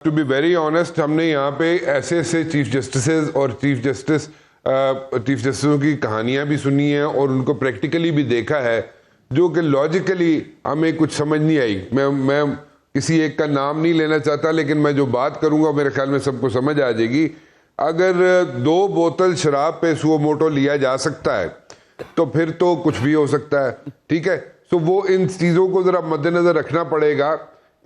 To be very honest, हमने यहाँ पे ऐसे ऐसे चीफ जस्टिसेस और चीफ जस्टिसों की कहानियां भी सुनी हैं और उनको प्रैक्टिकली भी देखा है, जो कि लॉजिकली हमें कुछ समझ नहीं आई। मैं किसी एक का नाम नहीं लेना चाहता, लेकिन मैं जो बात करूंगा मेरे ख्याल में सबको समझ आ जाएगी। अगर 2 बोतल शराब पे सुओ मोटो लिया जा सकता है तो फिर तो कुछ भी हो सकता है, ठीक है। तो वो इन चीज़ों को ज़रा मद्देनज़र रखना पड़ेगा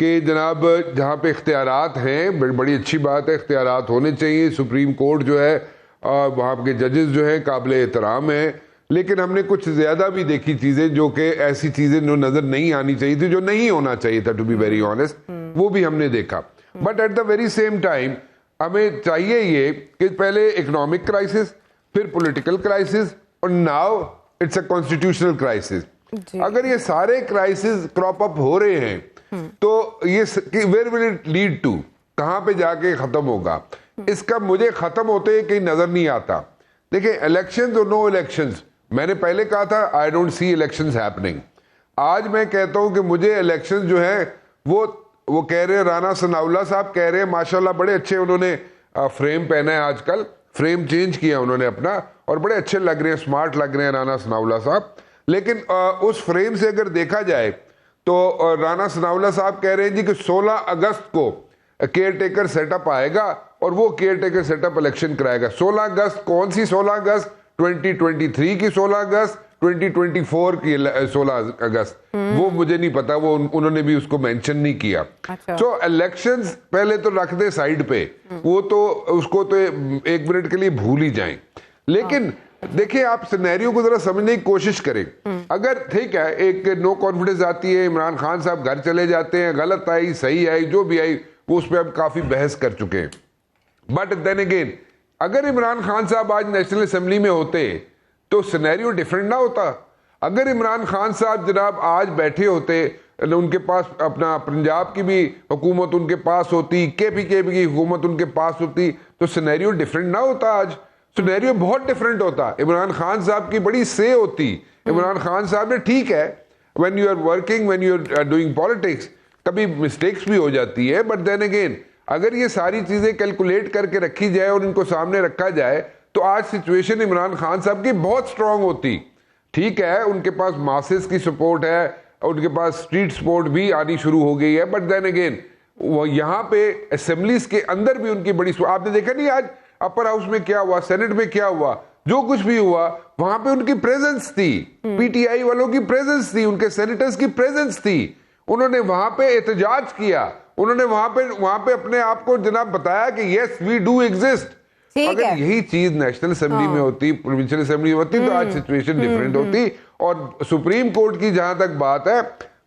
कि जनाब जहाँ पे इख्तियारात हैं, बड़ी अच्छी बात है, इख्तियारात होने चाहिए। सुप्रीम कोर्ट जो है वहाँ के जजेस जो हैं काबिल एहतराम हैं, लेकिन हमने कुछ ज़्यादा भी देखी चीज़ें जो कि ऐसी चीज़ें जो नज़र नहीं आनी चाहिए थी, जो नहीं होना चाहिए था, टू बी वेरी ऑनेस्ट, वो भी हमने देखा। But at the very same time हमें चाहिए ये कि पहले इकोनॉमिक क्राइसिस, फिर पॉलिटिकल क्राइसिस और now it's a constitutional crisis. अगर ये सारे क्राइसिस क्रॉप अप हो रहे हैं तो ये where will it lead to, कहां पे जाके खत्म होगा, इसका मुझे खत्म होते कहीं नजर नहीं आता। देखिए, इलेक्शंस और नो इलेक्शंस, मैंने पहले कहा था I don't see elections happening. आज मैं कहता हूं कि मुझे इलेक्शंस जो है वो कह रहे हैं, राना सनाउल्लाह साहब कह रहे हैं, माशाल्लाह बड़े अच्छे उन्होंने फ्रेम पहना है, आजकल फ्रेम चेंज किया उन्होंने अपना और बड़े अच्छे लग रहे हैं, स्मार्ट लग रहे हैं राना सनाउल्लाह साहब। लेकिन उस फ्रेम से अगर देखा जाए तो राना सनाउल्लाह साहब कह रहे हैं जी कि 16 अगस्त को केयर टेकर सेटअप आएगा और वो केयर टेकर सेटअप इलेक्शन कराएगा। 16 अगस्त कौन सी 16 अगस्त? 2023 की 16 अगस्त, 2024 की 16 अगस्त, वो मुझे नहीं पता, वो उन्होंने भी उसको मेंशन नहीं किया। सो इलेक्शंस पहले तो रख दे साइड पे, वो तो उसको तो 1 मिनट के लिए भूल ही जाएं। लेकिन देखिए, आप सिनेरियो को जरा समझने की कोशिश करें। अगर ठीक है, एक नो कॉन्फिडेंस आती है, इमरान खान साहब घर चले जाते हैं, गलत आई सही आई जो भी आई वो उस पर हम काफी बहस कर चुके हैं। बट देन अगेन, अगर इमरान खान साहब आज नेशनल असेंबली में होते तो सिनेरियो डिफरेंट ना होता। अगर इमरान खान साहब जनाब आज बैठे होते, उनके पास अपना पंजाब की भी हुकूमत उनके पास होती, केपीके की हुकूमत उनके पास होती, तो सिनेरियो डिफरेंट ना होता। आज सिनेरियो बहुत डिफरेंट होता। इमरान खान साहब की बड़ी से होती। इमरान खान साहब ने, ठीक है, when you are working, when you are doing politics, कभी मिस्टेक्स भी हो जाती है, बट देन अगेन अगर ये सारी चीजें कैलकुलेट करके रखी जाए और इनको सामने रखा जाए तो आज सिचुएशन इमरान खान साहब की बहुत स्ट्रांग होती। ठीक है, उनके पास मासेस की सपोर्ट है, उनके पास स्ट्रीट सपोर्ट भी आनी शुरू हो गई है, बट देन अगेन वो यहाँ पे असेंबलीज के अंदर भी उनकी बड़ी, आपने देखा नहीं आज अपर हाउस में क्या हुआ, सेनेट में क्या हुआ, जो कुछ भी हुआ वहां पे उनकी प्रेजेंस थी, पीटीआई वालों की प्रेजेंस थी, उनके सेनेटर्स की प्रेजेंस थी। उन्होंने वहां पे एहतजाज किया, उन्होंने वहां पे अपने आप को जनाब बताया कि यस वी डू एग्जिस्ट। अगर यही चीज नेशनल असेंबली में होती, प्रोविंशियल असेंबली में होती, तो आज सिचुएशन डिफरेंट होती। और सुप्रीम कोर्ट की जहां तक बात है,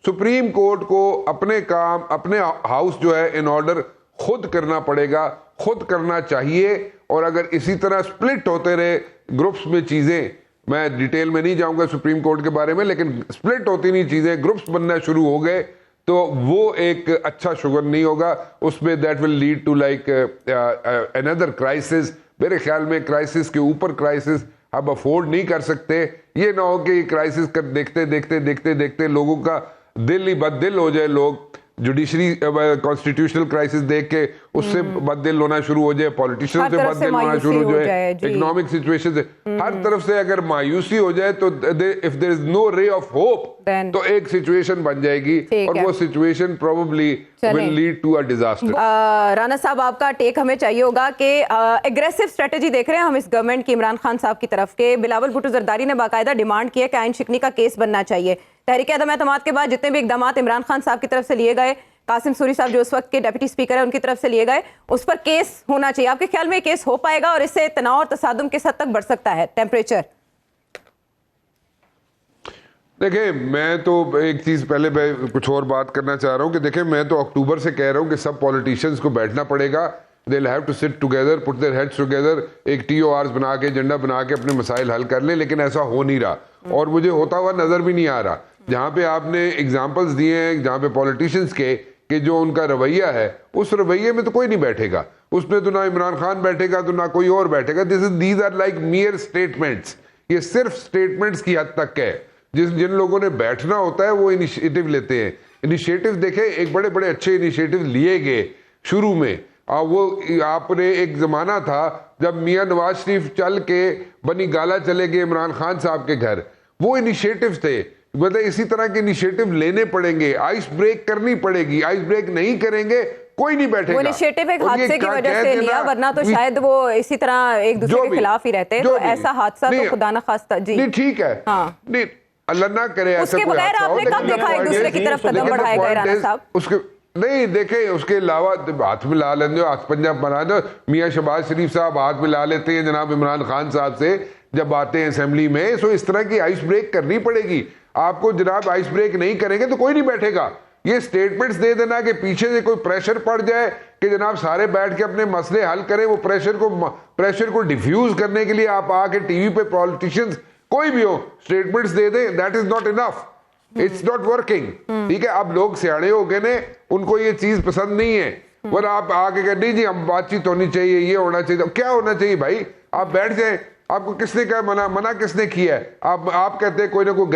सुप्रीम कोर्ट को अपने काम, अपने हाउस जो है इन ऑर्डर खुद करना पड़ेगा, खुद करना चाहिए। और अगर इसी तरह स्प्लिट होते रहे ग्रुप्स में चीजें, मैं डिटेल में नहीं जाऊंगा सुप्रीम कोर्ट के बारे में, लेकिन स्प्लिट होती नहीं चीजें, ग्रुप्स बनना शुरू हो गए, तो वो एक अच्छा शुगर नहीं होगा। उसमें that will lead to like another crisis. मेरे ख्याल में क्राइसिस के ऊपर क्राइसिस हम अफोर्ड नहीं कर सकते। ये ना हो कि क्राइसिस कर देखते देखते देखते देखते लोगों का दिल ही बददिल हो जाए, लोग जुडिशरी कॉन्स्टिट्यूशनल क्राइसिस देख के उससे बददिल होना शुरू हो जाए, पॉलिटिशियन से बददिल होना शुरू हो जाए, इकोनॉमिक सिचुएशन से, हर तरफ से अगर मायूसी हो जाए तो if there is no ray of hope तो एक सिचुएशन बन जाएगी और वो situation probably will lead to a disaster. Rana साहब, आपका टेक हमें चाहिए होगा कि एग्रेसिव स्ट्रेटेजी देख रहे हैं हम इस गवर्नमेंट की इमरान खान साहब की तरफ के। बिलावल भुट्टो जरदारी ने बाकायदा डिमांड की है कि आइन शिकनी का केस बनना चाहिए। तहरीक अदम एतमाद के बाद जितने भी इकदाम इमरान खान साहब की तरफ से लिए गए, कासिम सूरी साहब जो उस वक्त के डिप्टी स्पीकर है उनकी तरफ से लिए गए, उस पर केस होना चाहिए। आपके ख्याल में केस हो पाएगा और इससे तनाव और तसादुम किस हद तक बढ़ सकता है? टेम्परेचर देखिए, मैं तो एक चीज पहले मैं कुछ और बात करना चाह रहा हूं कि देखिए, मैं तो अक्टूबर से कह रहा हूं कि सब पॉलिटिशियंस को बैठना पड़ेगा, they will have to sit together, put their heads together, एक टीओआरस बना के, एजेंडा बना के अपने मसाइल हल कर ले, लेकिन ऐसा हो नहीं रहा और मुझे होता हुआ नजर भी नहीं आ रहा। जहां पे आपने एग्जाम्पल्स दिए हैं, जहां पे पॉलिटिशियंस के कि जो उनका रवैया है, उस रवैये में तो कोई नहीं बैठेगा, उसमें तो ना इमरान खान बैठेगा तो ना कोई और बैठेगा। These are like mere statements, ये सिर्फ स्टेटमेंट्स की हद तक है। जिन लोगों ने बैठना होता है वो इनिशिएटिव लेते हैं। इनिशिएटिव देखे, एक बड़े बड़े अच्छे इनिशिएटिव लिए गए, शुरू में। वो आपने एक जमाना था जब मियां नवाज शरीफ चल के बनी गाला चले गए इमरान खान साहब के घर, वो इनिशिएटिव्स थे, मतलब इसी तरह के इनिशिएटिव लेने पड़ेंगे, आइस ब्रेक करनी पड़ेगी। आइस ब्रेक नहीं करेंगे कोई नहीं बैठेगा। वो इनिशिएटिव एक हादसे की वजह से लिया, वरना तो शायद वो इसी तरह एक दूसरे के खिलाफ ही रहते। तो ऐसा हादसा तो खुदा न खास्ता जी नहीं, ठीक है, हाँ, नहीं अल्लाह ना करे ऐसा उसके कोई बगैर हादसा हो। आपने कब देखा एक दूसरे की तरफ कदम बढ़ाए गए राणा साहब? उसके नहीं देखे, उसके अलावा हाथ मिला लेते हो, हाथ पंजा बना दो। मियां शहबाज शरीफ साहब हाथ मिला लेते हैं जनाब इमरान खान साहब से जब आते हैं असेंबली में। सो इस तरह की आइस ब्रेक करनी पड़ेगी आपको जनाब। आइस ब्रेक नहीं करेंगे तो कोई नहीं बैठेगा। ये स्टेटमेंट्स दे देना कि पीछे से कोई प्रेशर पड़ जाए कि जनाब सारे बैठ के अपने मसले हल करें, वो प्रेशर को डिफ्यूज करने के लिए आप आके टीवी पे पॉलिटिशियंस कोई भी हो statements they they, that is not enough, it's not working. ठीक है, अब लोग सियाड़े हो गए ने, उनको ये चीज पसंद नहीं है। वरना आप आके कह नहीं जी हम बातचीत होनी चाहिए, ये होना चाहिए। तो क्या होना चाहिए भाई? आप बैठ जाए। आपको किसने कहा मना किसने किया है? आप कहते हैं कोई ना कोई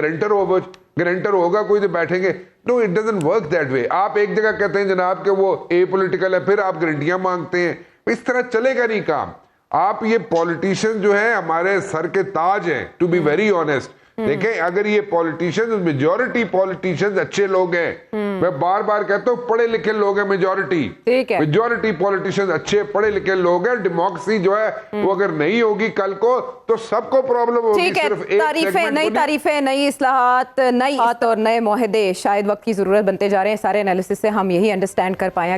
गारंटर होगा कोई तो बैठेंगे। No, it doesn't work that way. आप एक जगह कहते हैं जनाब कि वो ए पॉलिटिकल है, फिर आप गारंटियां मांगते हैं। इस तरह चलेगा नहीं काम। आप ये पॉलिटिशियन जो है हमारे सर के ताज हैं, टू बी वेरी ऑनेस्ट। देखें, अगर ये पॉलिटिशियंस, मेजॉरिटी पॉलिटिशियंस अच्छे लोग हैं। मैं बार बार कहता हूँ पढ़े लिखे लोग हैं मेजॉरिटी पॉलिटिशियंस अच्छे पढ़े लिखे लोग हैं। डेमोक्रेसी जो है वो अगर नहीं होगी कल को तो सबको प्रॉब्लम होगी। ठीक है, नई तारीफें, नई इस्लाहात, नई और नए मुआहदे शायद वक्त की जरूरत बनते जा रहे हैं। सारे एनालिसिस से हम यही अंडरस्टैंड कर पाए।